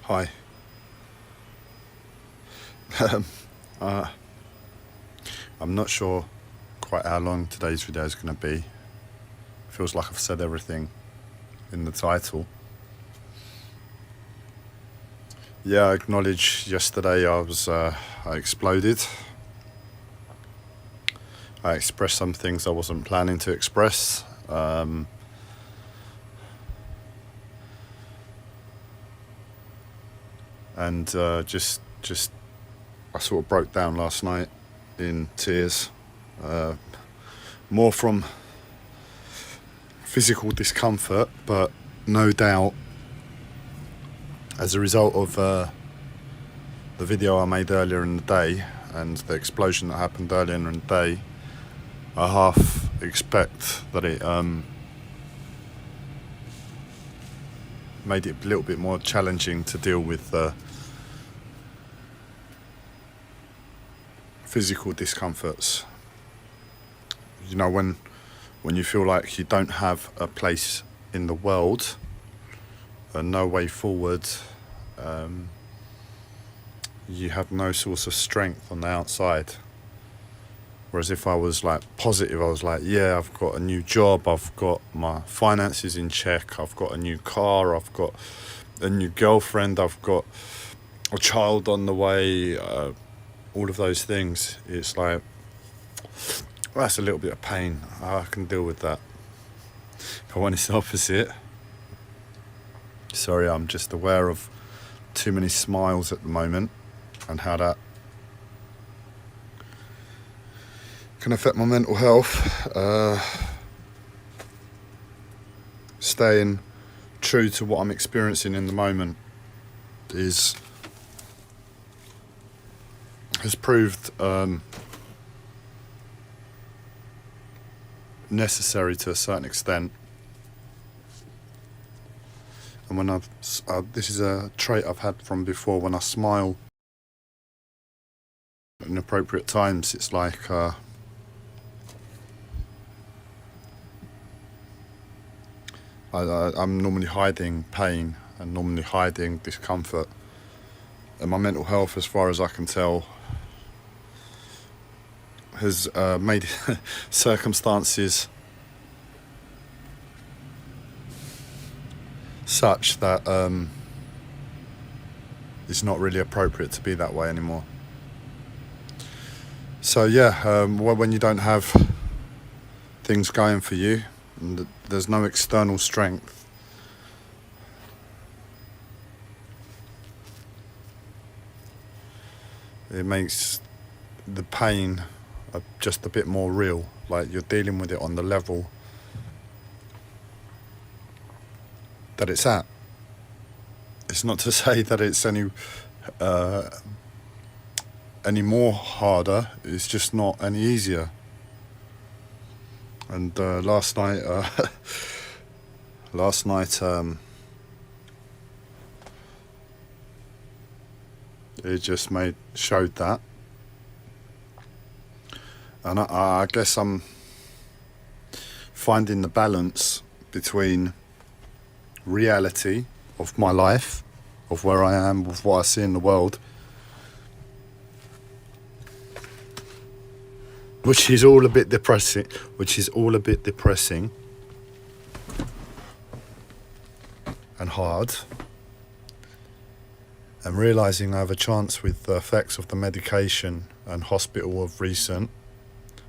Hi. uh, I'm not sure quite how long today's video is going to be. Feels like I've said everything in the title. Yeah, I acknowledge yesterday I exploded. I expressed some things I wasn't planning to express. And just I sort of broke down last night in tears, more from physical discomfort, but no doubt as a result of the video I made earlier in the day and the explosion that happened earlier in the day. I half expect that it made it a little bit more challenging to deal with physical discomforts. You know, when you feel like you don't have a place in the world and no way forward, you have no source of strength on the outside. Whereas if I was like positive, I was like, yeah, I've got a new job, I've got my finances in check, I've got a new car, I've got a new girlfriend, I've got a child on the way, all of those things. It's like, well, that's a little bit of pain, I can deal with that. But when it's the opposite, sorry, I'm just aware of too many smiles at the moment and how that can affect my mental health. Staying true to what I'm experiencing in the moment has proved necessary to a certain extent. And when this is a trait I've had from before, when I smile at inappropriate times, it's like I'm normally hiding pain and normally hiding discomfort. And my mental health, as far as I can tell, has made circumstances such that it's not really appropriate to be that way anymore. So yeah, when you don't have things going for you, and there's no external strength, it makes the pain just a bit more real. Like you're dealing with it on the level that it's at. It's not to say that it's any more harder, it's just not any easier. And last night it just showed that. And I guess I'm finding the balance between reality of my life, of where I am, of what I see in the world, which is all a bit depressing, and hard, and realising I have a chance with the effects of the medication and hospital of recent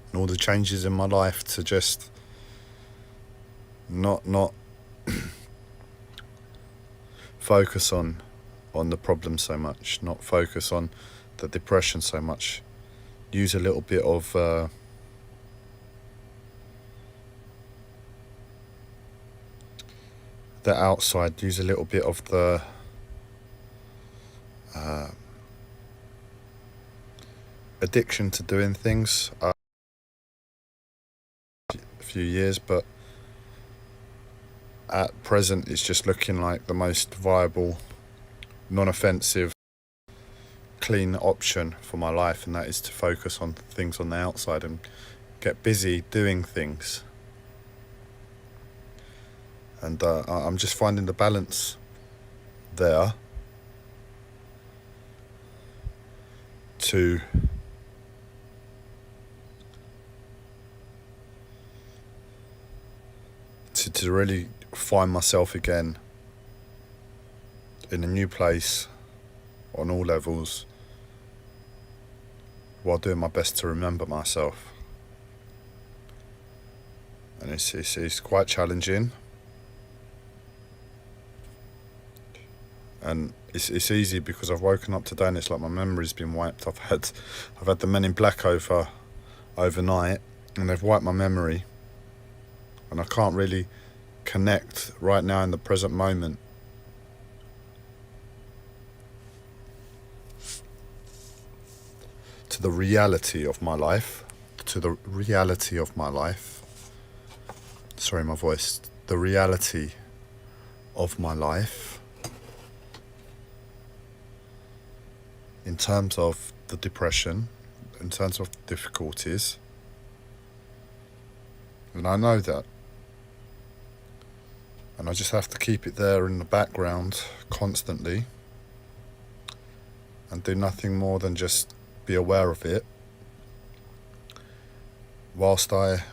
and all the changes in my life to just not focus on the problem so much, not focus on the depression so much, use a little bit of the outside, use a little bit of the addiction to doing things. A few years, but at present it's just looking like the most viable, non-offensive, clean option for my life, and that is to focus on things on the outside and get busy doing things. And I'm just finding the balance there to really find myself again in a new place on all levels, while doing my best to remember myself. And it's quite challenging, and it's easy because I've woken up today and it's like my memory's been wiped. I've had the Men in Black overnight, and they've wiped my memory, and I can't really connect right now in the present moment to the reality of my life, sorry, my voice, the reality of my life in terms of the depression, in terms of difficulties. And I know that. And I just have to keep it there in the background constantly and do nothing more than just be aware of it whilst I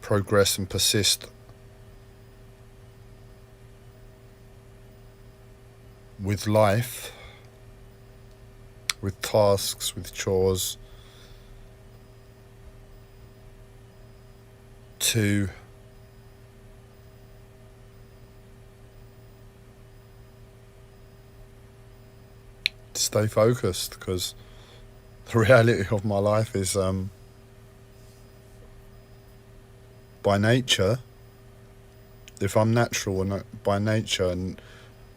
progress and persist with life, with tasks, with chores, to stay focused, because the reality of my life is by nature, if I'm natural and by nature and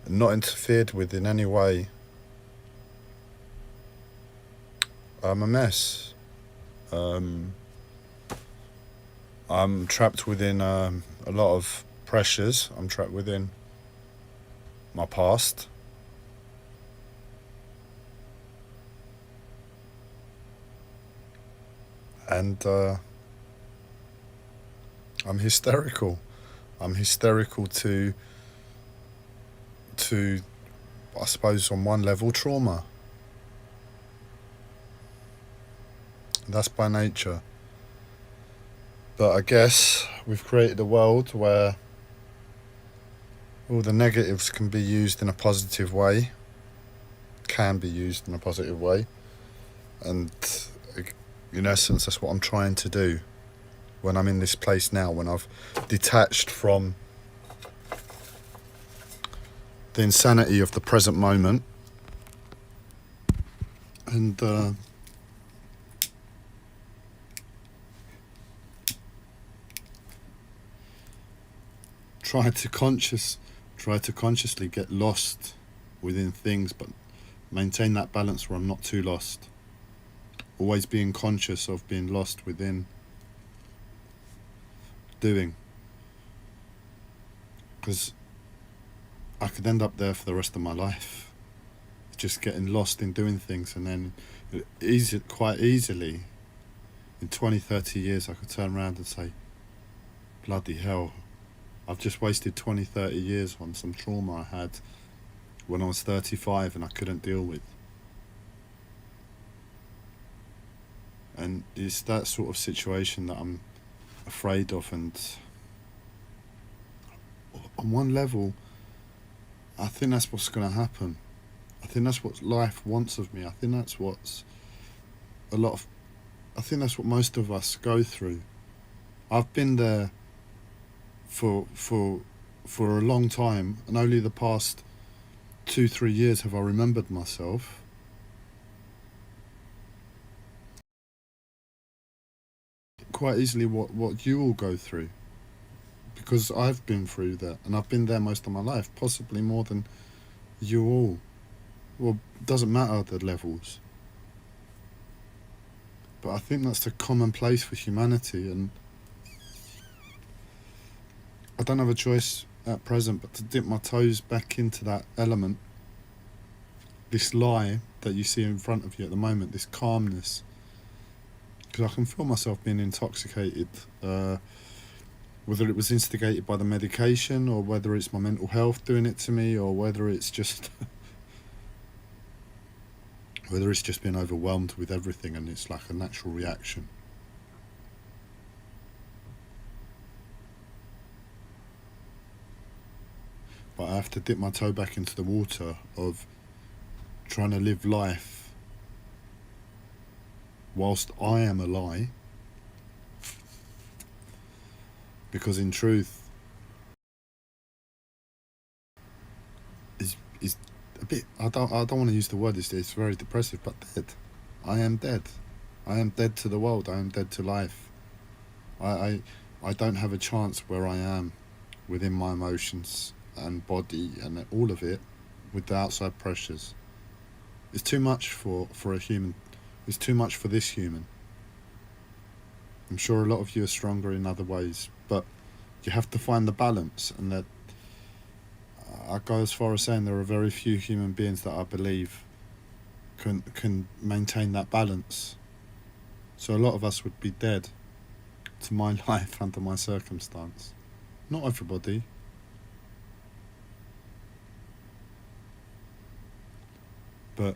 not interfered with in any way, I'm a mess. I'm trapped within a lot of pressures. I'm trapped within my past. And I'm hysterical. I'm hysterical to, I suppose, on one level, trauma. That's by nature. But I guess we've created a world where all the negatives can be used in a positive way, and in essence that's what I'm trying to do when I'm in this place now, when I've detached from the insanity of the present moment and try to consciously get lost within things, but maintain that balance where I'm not too lost. Always being conscious of being lost within doing, because I could end up there for the rest of my life, just getting lost in doing things, and then quite easily in 20-30 years I could turn around and say, bloody hell, I've just wasted 20-30 years on some trauma I had when I was 35 and I couldn't deal with. And it's that sort of situation that I'm afraid of, and on one level I think that's what's going to happen. I think that's what life wants of me. I think that's what most of us go through. I've been there for a long time, and only the past 2-3 years have I remembered myself. Quite easily what you all go through, because I've been through that, and I've been there most of my life, possibly more than you all. Well, doesn't matter the levels, but I think that's the commonplace for humanity, and I don't have a choice at present but to dip my toes back into that element, this lie that you see in front of you at the moment, this calmness, because I can feel myself being intoxicated, whether it was instigated by the medication, or whether it's my mental health doing it to me, or whether it's just whether it's just being overwhelmed with everything and it's like a natural reaction. But I have to dip my toe back into the water of trying to live life whilst I am a lie, because in truth is a bit, I don't want to use the word, it's very depressive, but dead. I am dead. I am dead to the world. I am dead to life. I don't have a chance where I am within my emotions and body and all of it with the outside pressures. It's too much for a human. It's too much for this human. I'm sure a lot of you are stronger in other ways, but you have to find the balance, and that I go as far as saying there are very few human beings that I believe can maintain that balance. So a lot of us would be dead to my life under my circumstance. Not everybody. But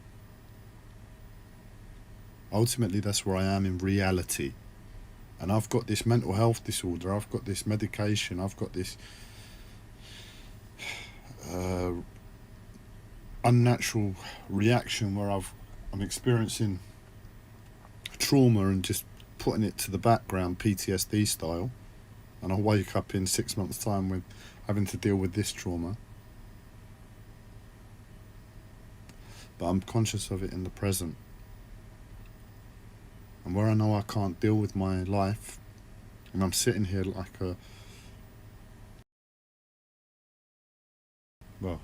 ultimately that's where I am in reality. And I've got this mental health disorder, I've got this medication, I've got this unnatural reaction where I'm experiencing trauma and just putting it to the background, PTSD style, and I'll wake up in 6 months' time with having to deal with this trauma. But I'm conscious of it in the present. And where I know I can't deal with my life, and I'm sitting here like a, well,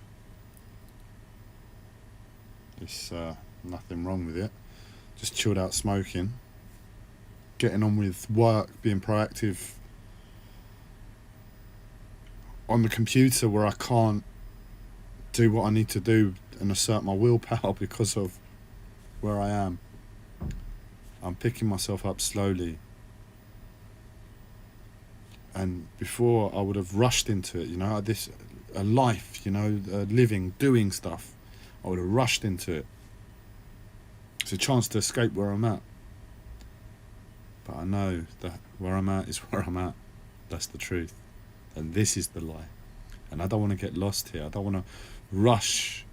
there's nothing wrong with it, just chilled out smoking, getting on with work, being proactive on the computer where I can't do what I need to do and assert my willpower because of where I am. I'm picking myself up slowly. And before I would have rushed into it, a life, living, doing stuff. I would have rushed into it. It's a chance to escape where I'm at. But I know that where I'm at is where I'm at. That's the truth. And this is the lie. And I don't want to get lost here. I don't want to rush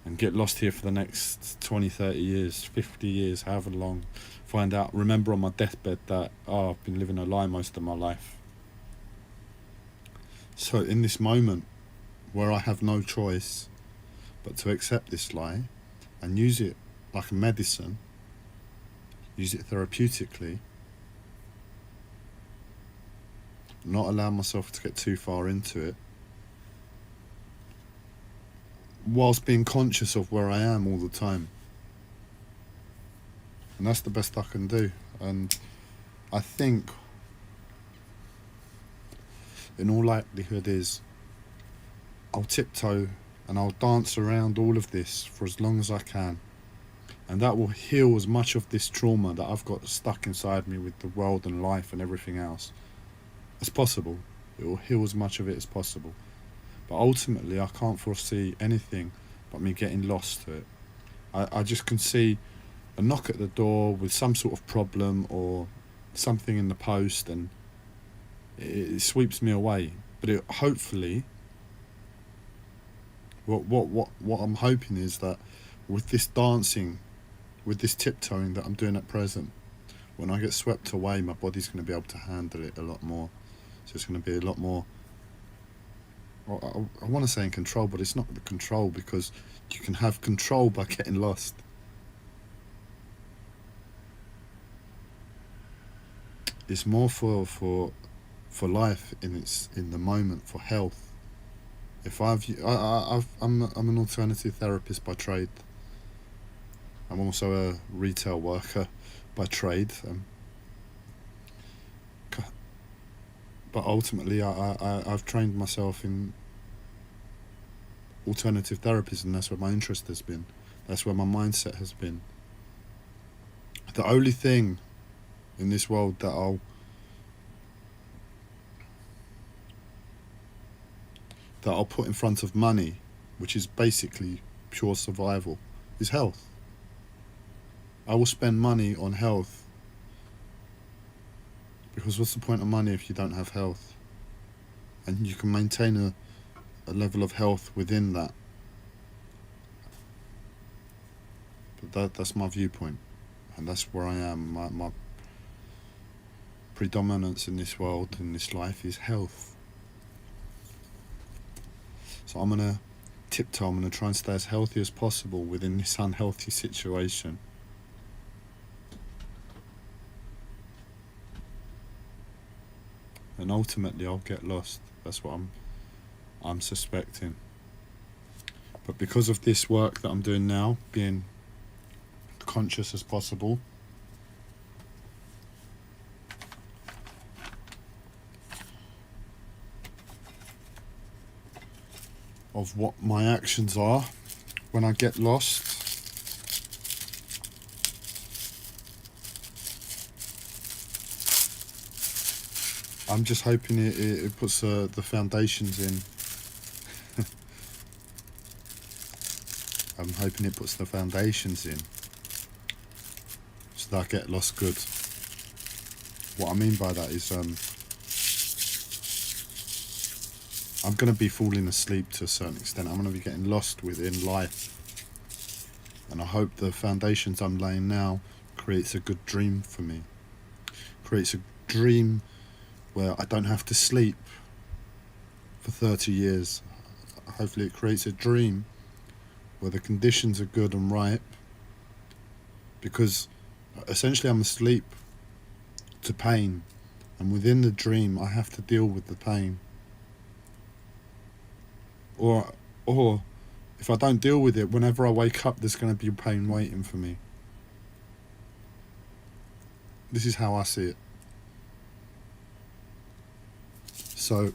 and get lost here for the next 20, 30 years, 50 years, however long. Remember on my deathbed that, I've been living a lie most of my life. So in this moment where I have no choice but to accept this lie and use it like a medicine, use it therapeutically, not allow myself to get too far into it, whilst being conscious of where I am all the time. And that's the best I can do. And I think in all likelihood is I'll tiptoe and I'll dance around all of this for as long as I can, and that will heal as much of this trauma that I've got stuck inside me with the world and life and everything else as possible. It will heal as much of it as possible, but ultimately I can't foresee anything but me getting lost to it. I just can see a knock at the door with some sort of problem or something in the post, and it sweeps me away. But it hopefully, what I'm hoping is that with this dancing, with this tiptoeing that I'm doing at present, when I get swept away, my body's going to be able to handle it a lot more. So it's going to be a lot more, I want to say in control, but it's not the control, because you can have control by getting lost. It's more for life in the moment, for health. If I'm an alternative therapist by trade. I'm also a retail worker by trade. But ultimately, I've trained myself in alternative therapies, and that's where my interest has been. That's where my mindset has been. The only thing in this world that I'll put in front of money, which is basically pure survival, is health. I will spend money on health, because what's the point of money if you don't have health? And you can maintain a level of health within that. But that's my viewpoint, and that's where I am. My predominance in this world, in this life, is health. So I'm going to tiptoe, I'm going to try and stay as healthy as possible within this unhealthy situation. And ultimately I'll get lost. That's what I'm suspecting. But because of this work that I'm doing now, being conscious as possible, of what my actions are when I get lost, I'm just hoping it puts the foundations in. I'm hoping it puts the foundations in so that I get lost good. What I mean by that is I'm going to be falling asleep to a certain extent. I'm going to be getting lost within life. And I hope the foundations I'm laying now creates a good dream for me. Creates a dream where I don't have to sleep for 30 years. Hopefully it creates a dream where the conditions are good and ripe. Because essentially I'm asleep to pain. And within the dream I have to deal with the pain. Or if I don't deal with it, whenever I wake up, there's going to be pain waiting for me. This is how I see it. So,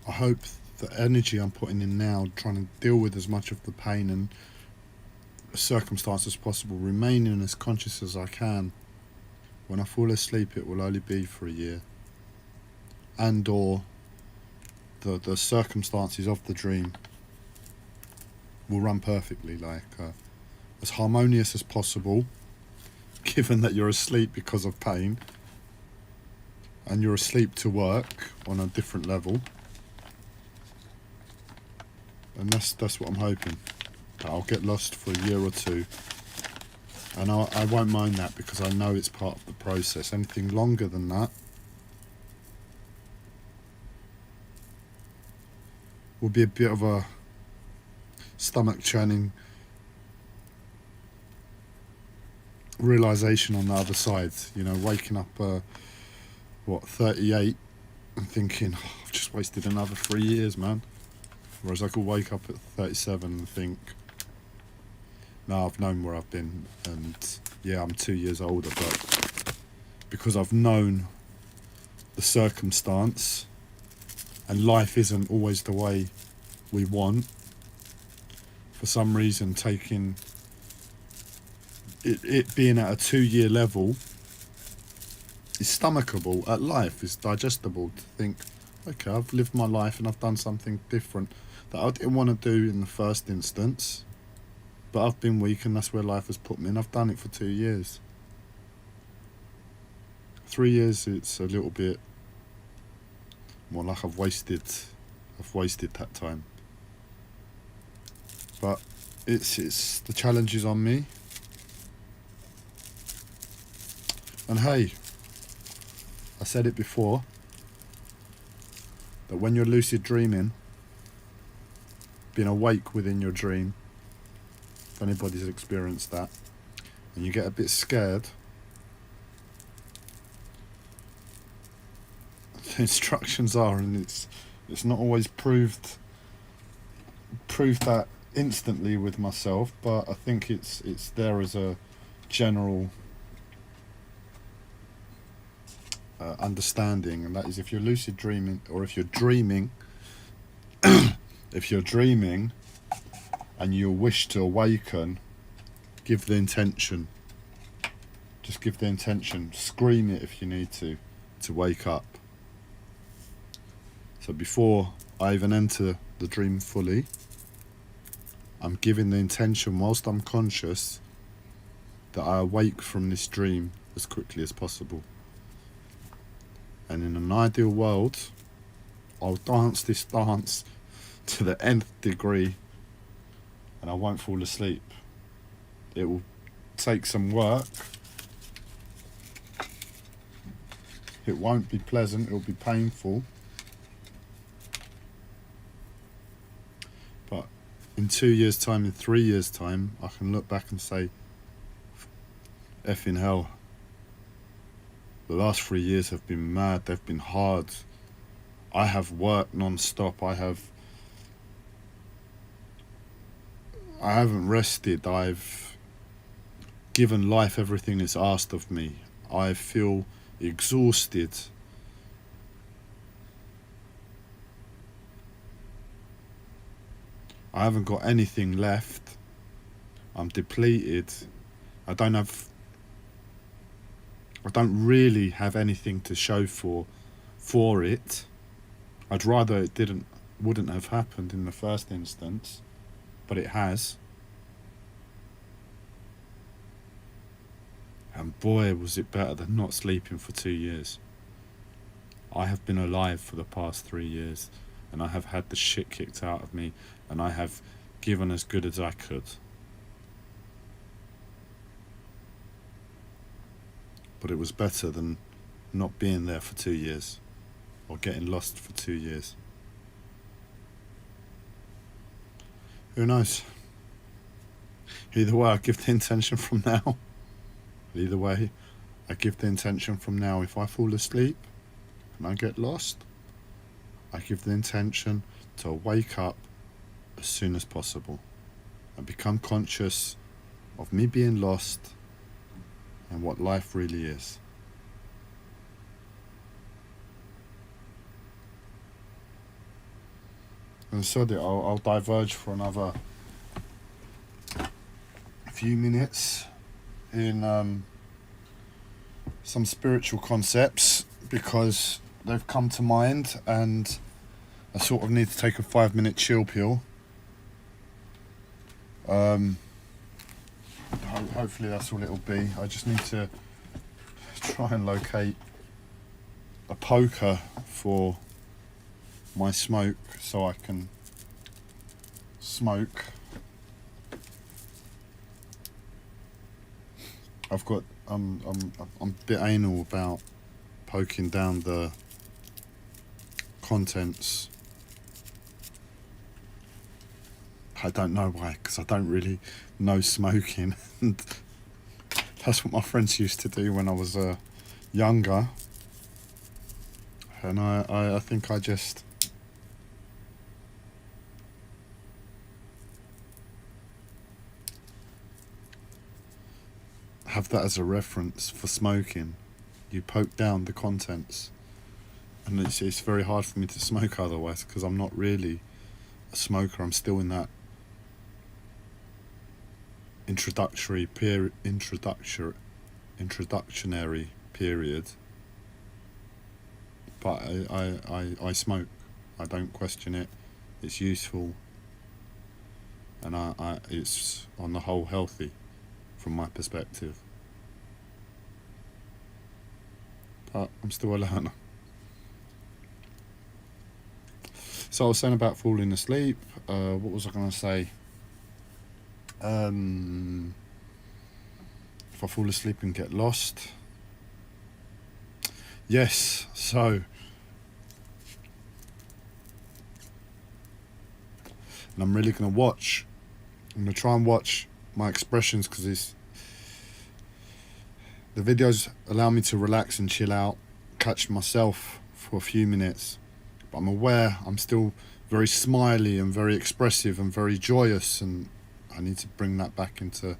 I hope the energy I'm putting in now, trying to deal with as much of the pain and circumstance as possible, remaining as conscious as I can, when I fall asleep it will only be for a year, and or the circumstances of the dream will run perfectly, like as harmonious as possible, given that you're asleep because of pain and you're asleep to work on a different level. And that's what I'm hoping, that I'll get lost for a year or two. And I won't mind that, because I know it's part of the process. Anything longer than that will be a bit of a stomach churning realization on the other side. You know, waking up 38 and thinking, oh, I've just wasted another 3 years, man. Whereas I could wake up at 37 and think, no, I've known where I've been, and yeah, I'm 2 years older, but because I've known the circumstance, and life isn't always the way we want, for some reason taking it being at a 2-year level is stomachable at life, is digestible to think, okay, I've lived my life and I've done something different that I didn't want to do in the first instance, but I've been weak and that's where life has put me, and I've done it for 2 years. 3 years, it's a little bit more like I've wasted that time. But it's the challenge is on me. And hey, I said it before, that when you're lucid dreaming, being awake within your dream, if anybody's experienced that, and you get a bit scared, the instructions are, and it's not always proved that instantly with myself, but I think it's there as a general understanding, and that is, if you're lucid dreaming, or if you're dreaming if you're dreaming and you wish to awaken, give the intention. Just give the intention. Scream it if you need to wake up. So before I even enter the dream fully, I'm giving the intention whilst I'm conscious that I awake from this dream as quickly as possible. And in an ideal world, I'll dance this dance to the nth degree and I won't fall asleep. It will take some work. It won't be pleasant, it'll be painful. But in 2 years' time, in 3 years' time, I can look back and say, effing hell, the last 3 years have been mad, they've been hard. I have worked non-stop, I haven't rested, I've given life everything it's asked of me. I feel exhausted. I haven't got anything left. I'm depleted. I don't really have anything to show for it. I'd rather it wouldn't have happened in the first instance, but it has. And boy, was it better than not sleeping for 2 years. I have been alive for the past 3 years, and I have had the shit kicked out of me, and I have given as good as I could. But it was better than not being there for 2 years, or getting lost for 2 years. Who knows? Either way, I give the intention from now. Either way, I give the intention from now. If I fall asleep and I get lost, I give the intention to wake up as soon as possible and become conscious of me being lost and what life really is. And so I'll diverge for another few minutes in some spiritual concepts because they've come to mind and I sort of need to take a 5-minute chill pill. Hopefully that's all it'll be. I just need to try and locate a poker for my smoke so I can smoke. I'm a bit anal about poking down the contents. I don't know why, because I don't really know smoking. And that's what my friends used to do when I was younger. And I think I just have that as a reference for smoking. You poke down the contents, and it's very hard for me to smoke otherwise because I'm not really a smoker. I'm still in that introductionary period. But I smoke. I don't question it. It's useful, and it's on the whole healthy from my perspective. But I'm still a learner. So I was saying about falling asleep. What was I going to say? If I fall asleep and get lost. Yes, so. And I'm really going to watch. I'm going to try and watch my expressions because the videos allow me to relax and chill out, catch myself for a few minutes. But I'm aware I'm still very smiley and very expressive and very joyous, and I need to bring that back into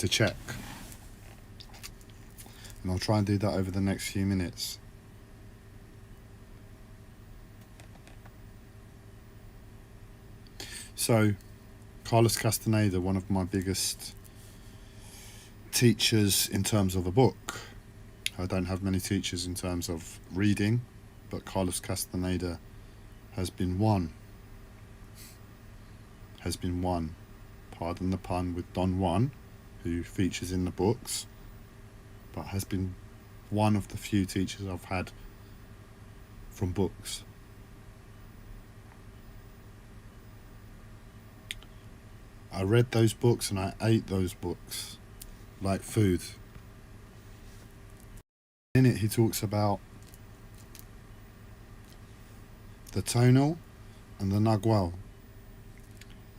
check. And I'll try and do that over the next few minutes. So, Carlos Castaneda, one of my biggest teachers in terms of a book. I don't have many teachers in terms of reading, but Carlos Castaneda has been won, pardon the pun, with Don Juan, who features in the books, but has been one of the few teachers I've had from books. I read those books and I ate those books like food. In it, he talks about the tonal and the nagual.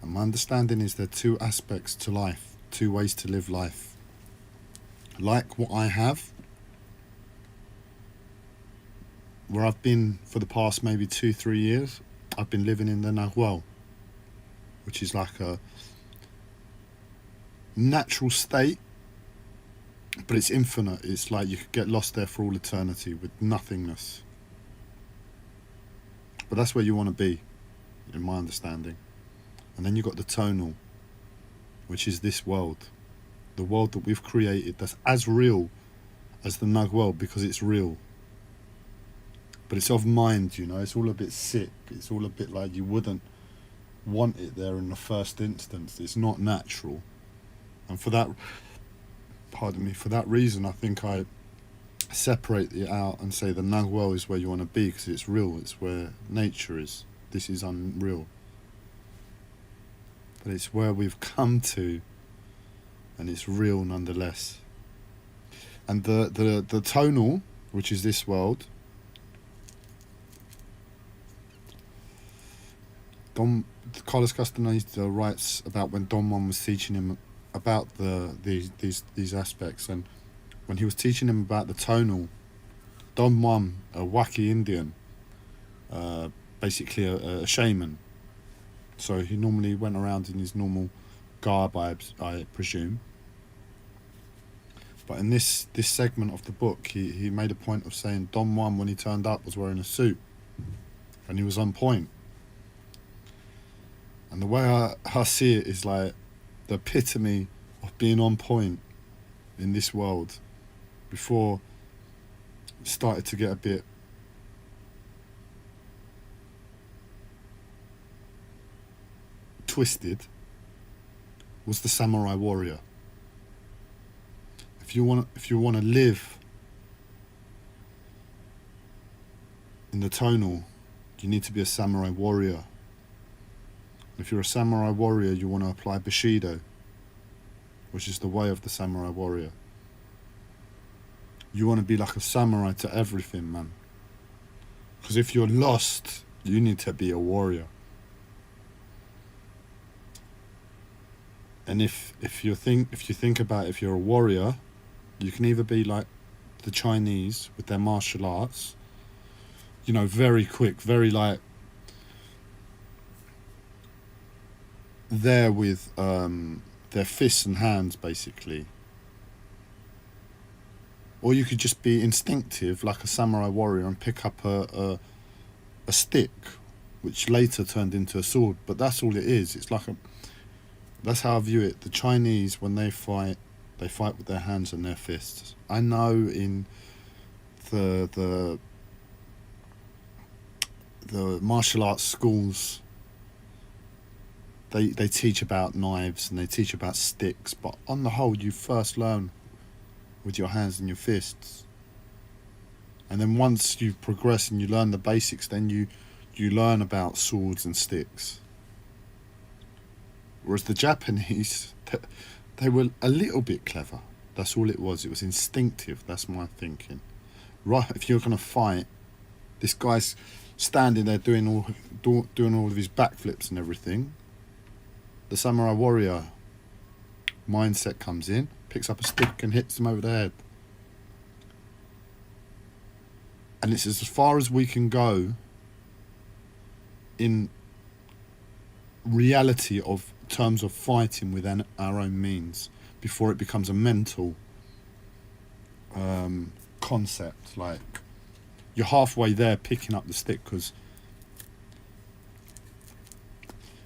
And my understanding is there are two aspects to life, two ways to live life. Like what I have, where I've been for the past maybe 2-3 years, I've been living in the nagual, which is like a natural state, but it's infinite. It's like you could get lost there for all eternity with nothingness. But that's where you want to be, in my understanding. And then you've got the tonal, which is this world. The world that we've created that's as real as the Nagual, because it's real. But it's of mind, you know. It's all a bit sick. It's all a bit like you wouldn't want it there in the first instance. It's not natural. And for that, for that reason, I think I separate it out and say the Nagual is where you want to be, because it's real. It's where nature is. This is unreal. But it's where we've come to, and it's real nonetheless. And the tonal, which is this world, Carlos Castaneda writes about when Don Juan was teaching him about these aspects, and when he was teaching him about the tonal, Don Juan, a wacky Indian, basically a shaman, so he normally went around in his normal garb, I presume. But in this segment of the book, he made a point of saying Don Juan, when he turned up, was wearing a suit, and he was on point. And the way I see it is like the epitome of being on point in this world, before it started to get a bit twisted, was the samurai warrior. If you want to live in the tonal, you need to be a samurai warrior. If you're a samurai warrior, you want to apply Bushido, which is the way of the samurai warrior. You want to be like a samurai to everything, man. Because if you're lost, you need to be a warrior. And if you think about it, if you're a warrior, you can either be like the Chinese with their martial arts, you know, very quick, very like there with their fists and hands, basically. Or you could just be instinctive like a samurai warrior and pick up a stick, which later turned into a sword. But that's all it is. It's like that's how I view it. The Chinese, when they fight with their hands and their fists. I know in the martial arts schools, they teach about knives and they teach about sticks, but on the whole, you first learn with your hands and your fists. And then once you progress and you learn the basics, then you learn about swords and sticks. Whereas the Japanese, they were a little bit clever. That's all it was. It was instinctive. That's my thinking. Right, if you're going to fight, this guy's standing there doing all of his backflips and everything. The samurai warrior mindset comes in, picks up a stick and hits him over the head. And it's as far as we can go in reality of terms of fighting within our own means, before it becomes a mental concept. Like, you're halfway there picking up the stick because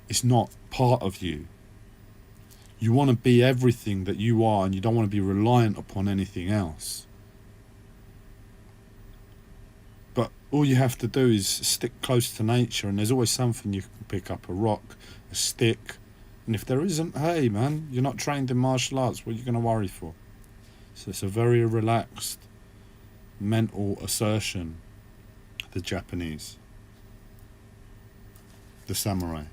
it's not part of you. You want to be everything that you are, and you don't want to be reliant upon anything else. But All you have to do is stick close to nature, and there's always something you can pick up: a rock, a stick. And if there isn't, hey man, you're not trained in martial arts, what are you going to worry for? So it's a very relaxed mental assertion, the Japanese, the samurai.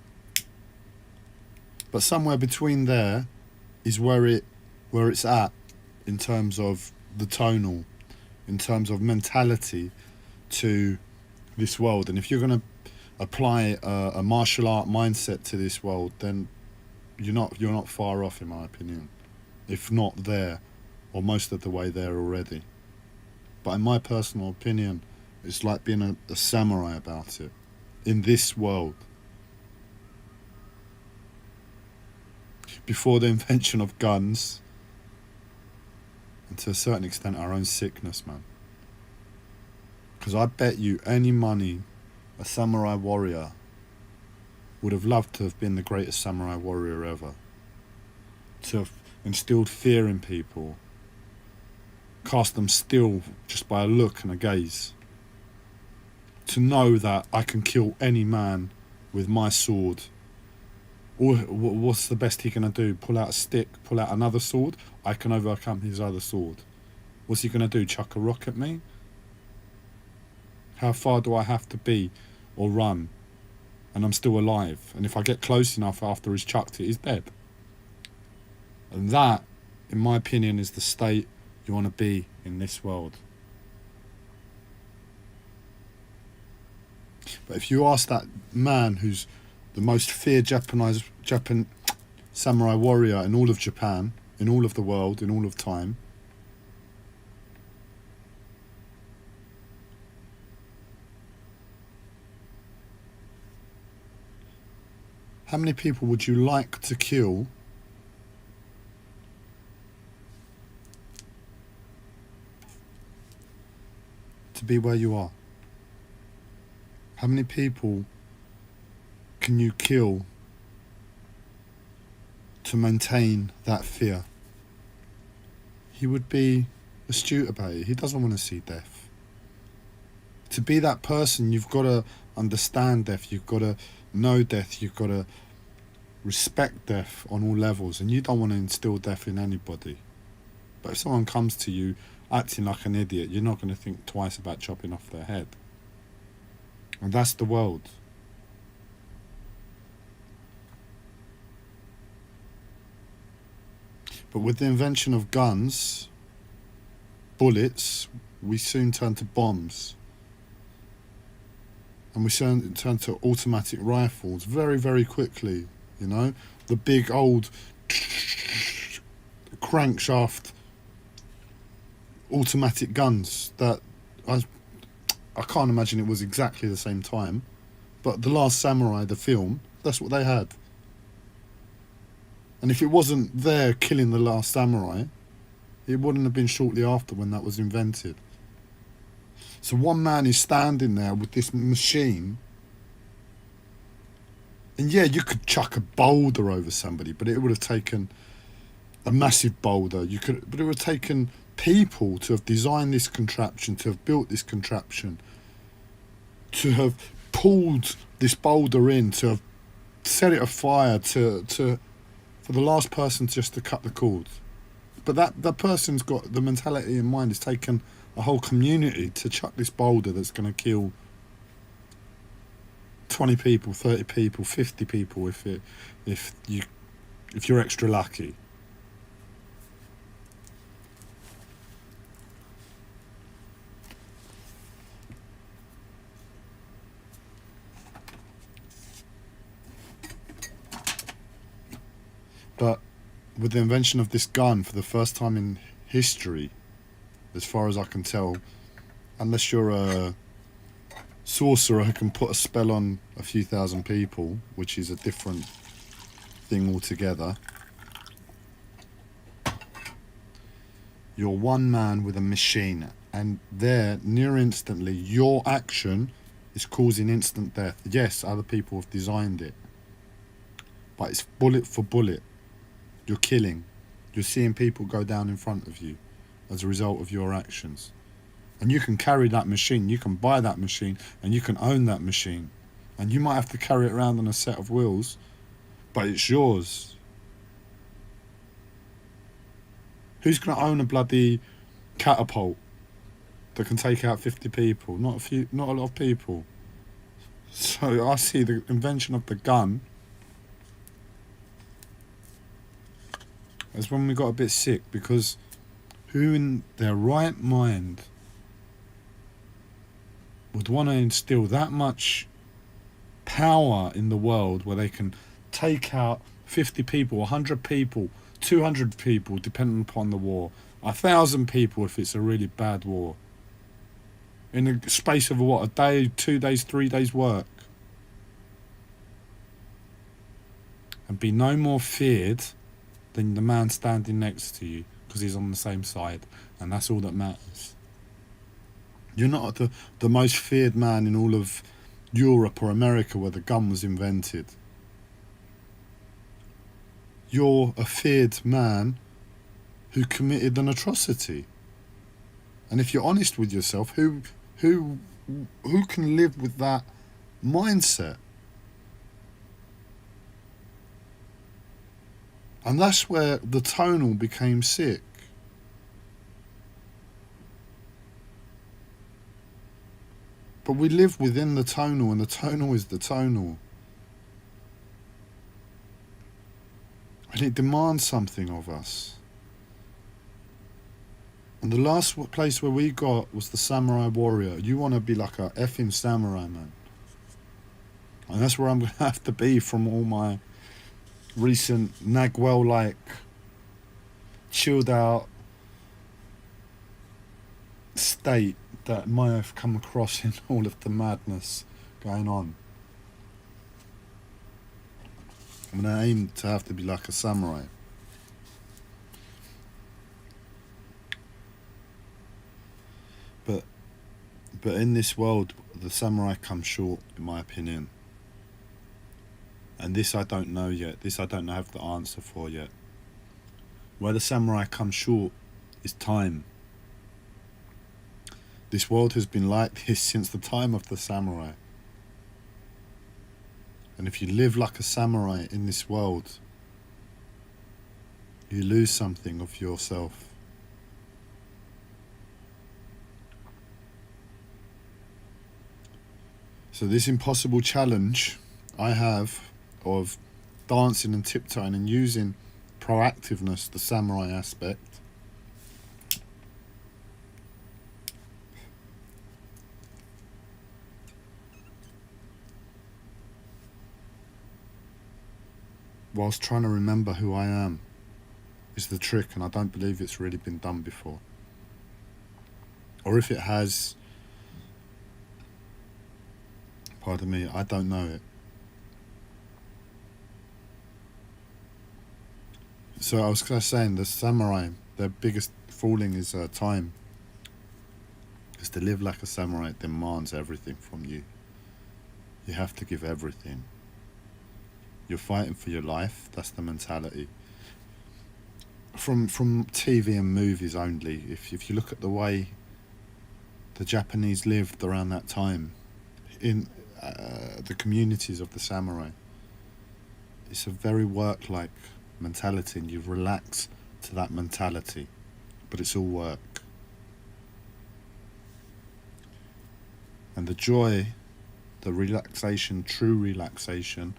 But somewhere between there is where it's at in terms of the tonal, in terms of mentality to this world. And if you're going to apply a martial art mindset to this world, then you're not far off, in my opinion, if not there, or most of the way there already. But in my personal opinion, it's like being a samurai about it in this world. Before the invention of guns, and to a certain extent our own sickness, man. Because I bet you any money a samurai warrior would have loved to have been the greatest samurai warrior ever. To have instilled fear in people, cast them still just by a look and a gaze. To know that I can kill any man with my sword. Or what's the best he gonna do? Pull out a stick, pull out another sword? I can overcome his other sword. What's he gonna do? Chuck a rock at me? How far do I have to be or run? And I'm still alive. And if I get close enough after he's chucked it, he's dead. And that, in my opinion, is the state you want to be in this world. But if you ask that man who's the most feared Japan samurai warrior in all of Japan, in all of the world, in all of time, how many people would you like to kill to be where you are? How many people can you kill to maintain that fear? He would be astute about it. He doesn't want to see death. To be that person, you've got to understand death. You've got to know death. You've got to respect death on all levels. And you don't want to instill death in anybody. But if someone comes to you acting like an idiot, you're not going to think twice about chopping off their head. And that's the world. But with the invention of guns, bullets, we soon turn to bombs. And we soon turn to automatic rifles very, very quickly, you know? The big old crankshaft automatic guns that I can't imagine it was exactly the same time, but The Last Samurai, the film, that's what they had. And if it wasn't there killing the last samurai, it wouldn't have been shortly after when that was invented. So one man is standing there with this machine, and yeah, you could chuck a boulder over somebody, but it would have taken a massive boulder. But it would have taken people to have designed this contraption, to have built this contraption, to have pulled this boulder in, to have set it afire, for the last person just to cut the cord. But that person's got the mentality in mind, has taken a whole community to chuck this boulder that's going to kill 20 people, 30 people, 50 people if you're extra lucky. But with the invention of this gun, for the first time in history, as far as I can tell, unless you're a sorcerer who can put a spell on a few thousand people, which is a different thing altogether, you're one man with a machine, and there, near instantly, your action is causing instant death. Yes, other people have designed it, but it's bullet for bullet. You're killing. You're seeing people go down in front of you as a result of your actions. And you can carry that machine, you can buy that machine, and you can own that machine. And you might have to carry it around on a set of wheels, but it's yours. Who's going to own a bloody catapult that can take out 50 people? Not a lot of people. So I see the invention of the gun as when we got a bit sick, because who in their right mind would want to instill that much power in the world where they can take out 50 people, 100 people, 200 people, depending upon the war, 1,000 people if it's a really bad war, in the space of a day, 2 days, 3 days work, and be no more feared than the man standing next to you because he's on the same side, and that's all that matters. You're not the most feared man in all of Europe or America where the gun was invented. You're a feared man who committed an atrocity. And if you're honest with yourself, who can live with that mindset? And that's where the tonal became sick. But we live within the tonal, and the tonal is the tonal. And it demands something of us. And the last place where we got was the samurai warrior. You want to be like a effing samurai, man. And that's where I'm going to have to be from all my recent Nagwell-like, chilled out state that might have come across in all of the madness going on. I'm going to aim to have to be like a samurai. But in this world, the samurai come short, in my opinion. And this I don't know yet. This I don't have the answer for yet. Where the samurai come short is time. This world has been like this since the time of the samurai. And if you live like a samurai in this world, you lose something of yourself. So this impossible challenge I have of dancing and tiptoeing and using proactiveness, the samurai aspect, whilst trying to remember who I am, is the trick, and I don't believe it's really been done before. Or if it has, pardon me, I don't know it. So I was saying, the samurai, their biggest fooling is time. Because to live like a samurai demands everything from you. You have to give everything. You're fighting for your life. That's the mentality. From TV and movies only. If you look at the way the Japanese lived around that time in the communities of the samurai, it's a very work-like mentality, and you relax to that mentality, but it's all work. And the joy, the relaxation, true relaxation,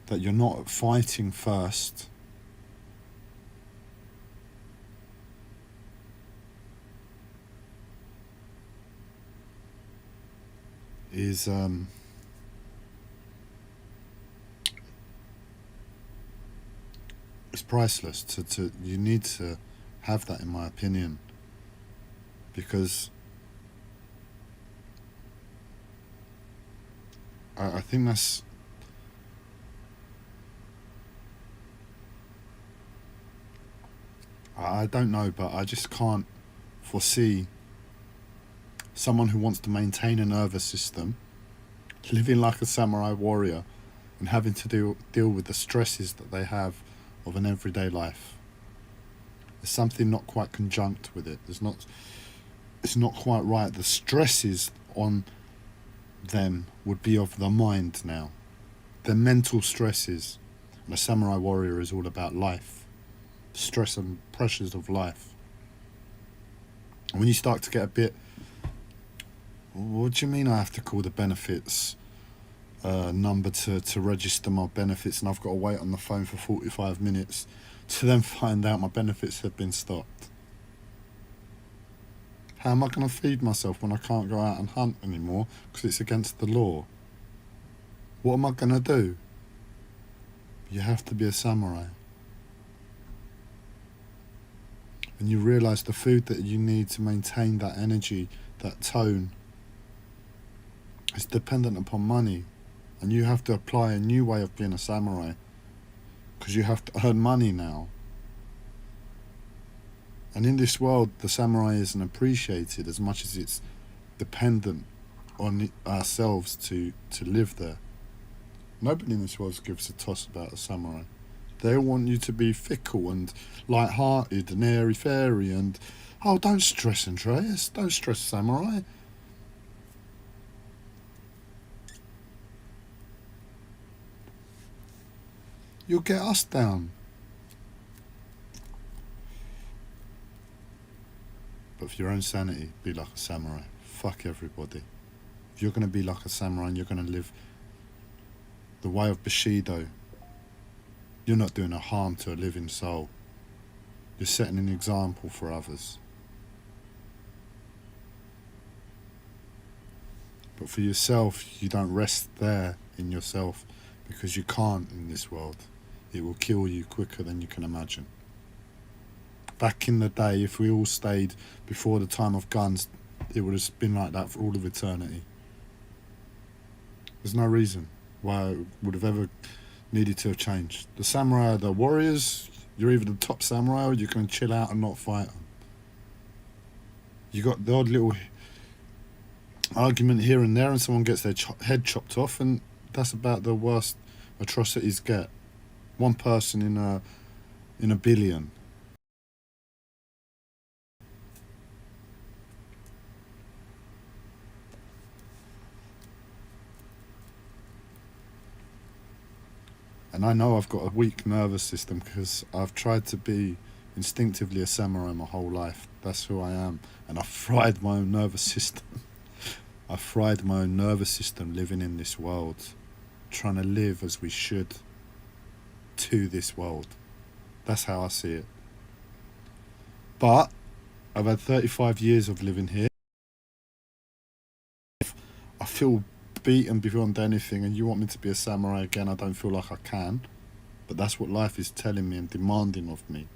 that you're not fighting first, is it's priceless. You need to have that, in my opinion, because I think that's I don't know, but I just can't foresee someone who wants to maintain a nervous system, living like a samurai warrior, and having to deal with the stresses that they have of an everyday life. There's something not quite conjunct with it. It's not quite right. The stresses on them would be of the mind now. The mental stresses. And a samurai warrior is all about life. Stress and pressures of life. And when you start to get a bit, what do you mean I have to call the benefits number to register my benefits, and I've got to wait on the phone for 45 minutes to then find out my benefits have been stopped? How am I going to feed myself when I can't go out and hunt anymore because it's against the law? What am I going to do? You have to be a samurai. And you realise the food that you need to maintain that energy, that tone, is dependent upon money. And you have to apply a new way of being a samurai, because you have to earn money now. And in this world, the samurai isn't appreciated as much as it's dependent on ourselves to live there. Nobody in this world gives a toss about a samurai. They want you to be fickle and light-hearted and airy-fairy and, oh, don't stress, Andreas, don't stress, samurai. You'll get us down. But for your own sanity, be like a samurai. Fuck everybody. If you're going to be like a samurai and you're going to live the way of Bushido, you're not doing a harm to a living soul. You're setting an example for others. But for yourself, you don't rest there in yourself, because you can't in this world. It will kill you quicker than you can imagine. Back in the day, if we all stayed before the time of guns, it would have been like that for all of eternity. There's no reason why it would have ever needed to have changed. The samurai are the warriors. You're either the top samurai or you can chill out and not fight them. You got the odd little argument here and there, and someone gets their head chopped off, and that's about the worst atrocities get. One person in a billion. And I know I've got a weak nervous system because I've tried to be instinctively a samurai my whole life. That's who I am. And I've fried my own nervous system. I've fried my own nervous system living in this world, trying to live as we should to this world. That's how I see it. But I've had 35 years of living here. I feel beaten beyond anything, and you want me to be a samurai again, I don't feel like I can. But that's what life is telling me and demanding of me.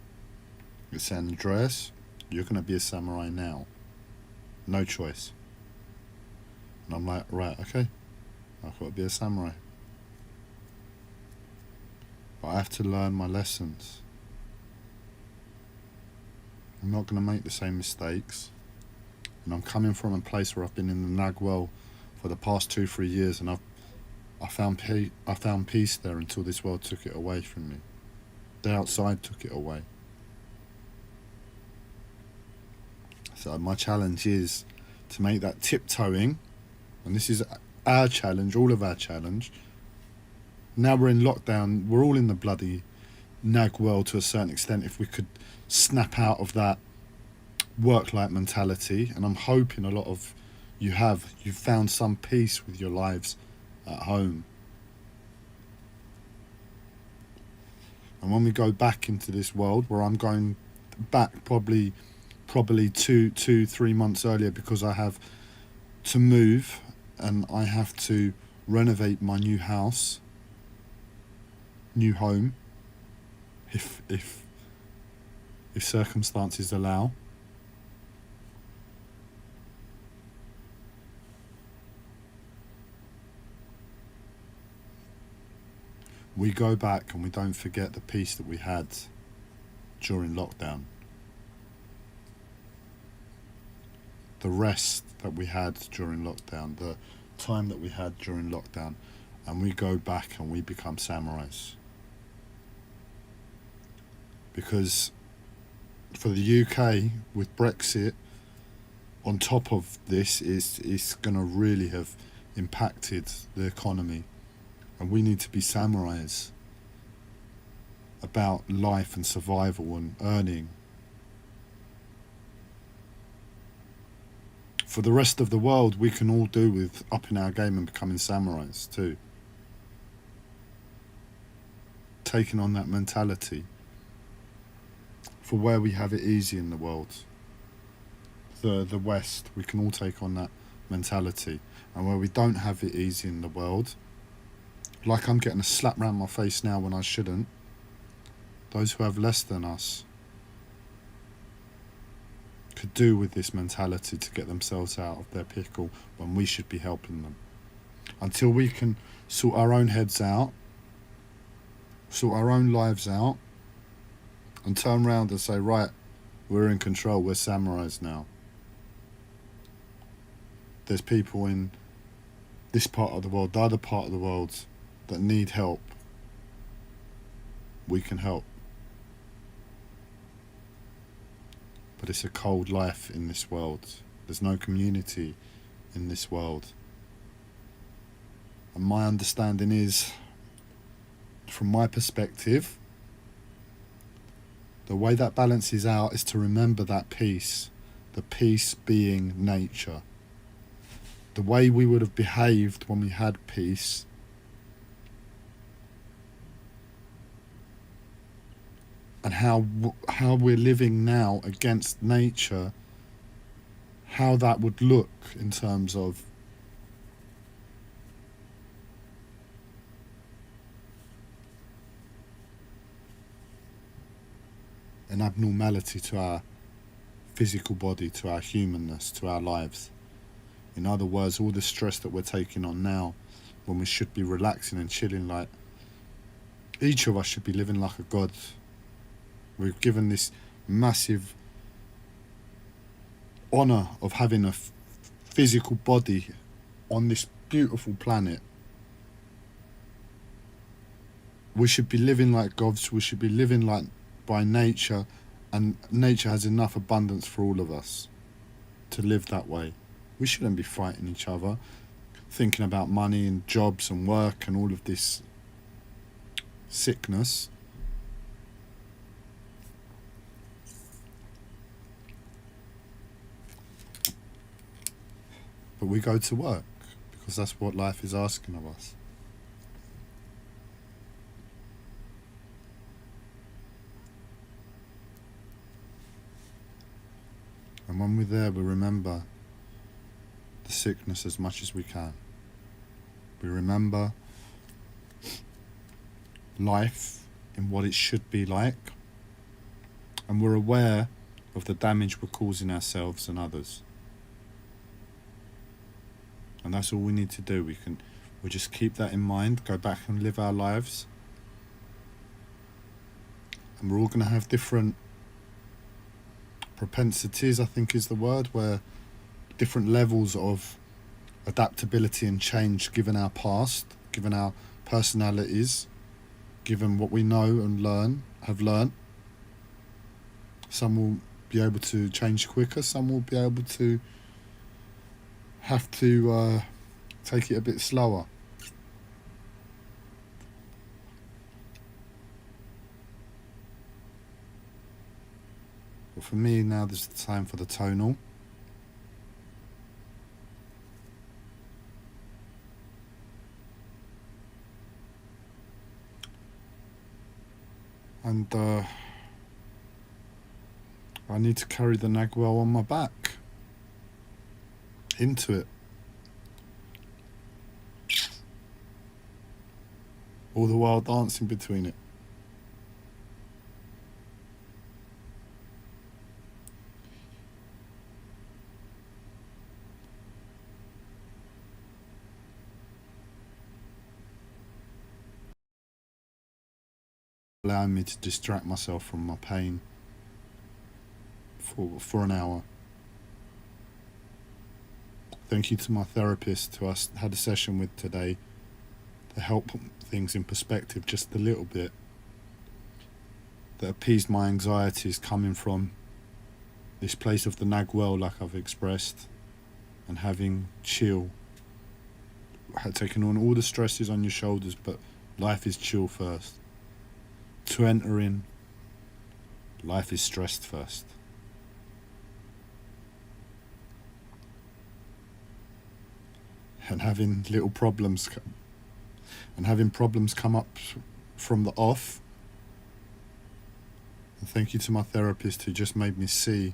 It's saying, Andreas, you're going to be a samurai now. No choice. And I'm like, right, okay, I've got to be a samurai. But I have to learn my lessons. I'm not going to make the same mistakes. And I'm coming from a place where I've been in the Nag well for the past 2-3 years, and I found peace there until this world took it away from me. The outside took it away. So my challenge is to make that tiptoeing, and this is our challenge, all of our challenge. Now we're in lockdown, we're all in the bloody Nag world to a certain extent. If we could snap out of that work-like mentality, and I'm hoping a lot of you've found some peace with your lives at home. And when we go back into this world, where I'm going back probably 2-3 months earlier, because I have to move and I have to renovate my new house, new home, if circumstances allow. We go back and we don't forget the peace that we had during lockdown. The rest that we had during lockdown, the time that we had during lockdown, and we go back and we become samurais. Because for the UK with Brexit on top of this is going to really have impacted the economy, and we need to be samurais about life and survival and earning. For the rest of the world, we can all do with upping our game and becoming samurais too. Taking on that mentality for where we have it easy in the world. The West, we can all take on that mentality. And where we don't have it easy in the world, like I'm getting a slap round my face now when I shouldn't, those who have less than us could do with this mentality to get themselves out of their pickle when we should be helping them. Until we can sort our own heads out, sort our own lives out, and turn around and say, right, we're in control, we're samurais now. There's people in this part of the world, the other part of the world, that need help. We can help. But it's a cold life in this world. There's no community in this world. And my understanding is, from my perspective, the way that balances out is to remember that peace, the peace being nature. The way we would have behaved when we had peace and how we're living now against nature, how that would look in terms of an abnormality to our physical body, to our humanness, to our lives. In other words, all the stress that we're taking on now, when we should be relaxing and chilling, like each of us should be living like a god. We're given this massive honour of having a physical body on this beautiful planet. We should be living like gods. We should be living like by nature, and nature has enough abundance for all of us to live that way. We shouldn't be fighting each other, thinking about money and jobs and work and all of this sickness. But we go to work because that's what life is asking of us. And when we're there, we remember the sickness as much as we can. We remember life in what it should be like, and we're aware of the damage we're causing ourselves and others. And that's all we need to do. We just keep that in mind, go back and live our lives. And we're all going to have different propensities, I think is the word, where different levels of adaptability and change given our past, given our personalities, given what we know and have learned. Some will be able to change quicker, some will be able to have to take it a bit slower. But for me now, there's the time for the tonal. And I need to carry the Nagual on my back into it. All the while dancing between it. Allowing me to distract myself from my pain for an hour. Thank you to my therapist who I had a session with today to help put things in perspective just a little bit, that appeased my anxieties coming from this place of the nag well, like I've expressed, and having chill, taking on all the stresses on your shoulders, but life is chill first. To enter in, life is stressed first. And having little problems, and having problems come up from the off. And thank you to my therapist who just made me see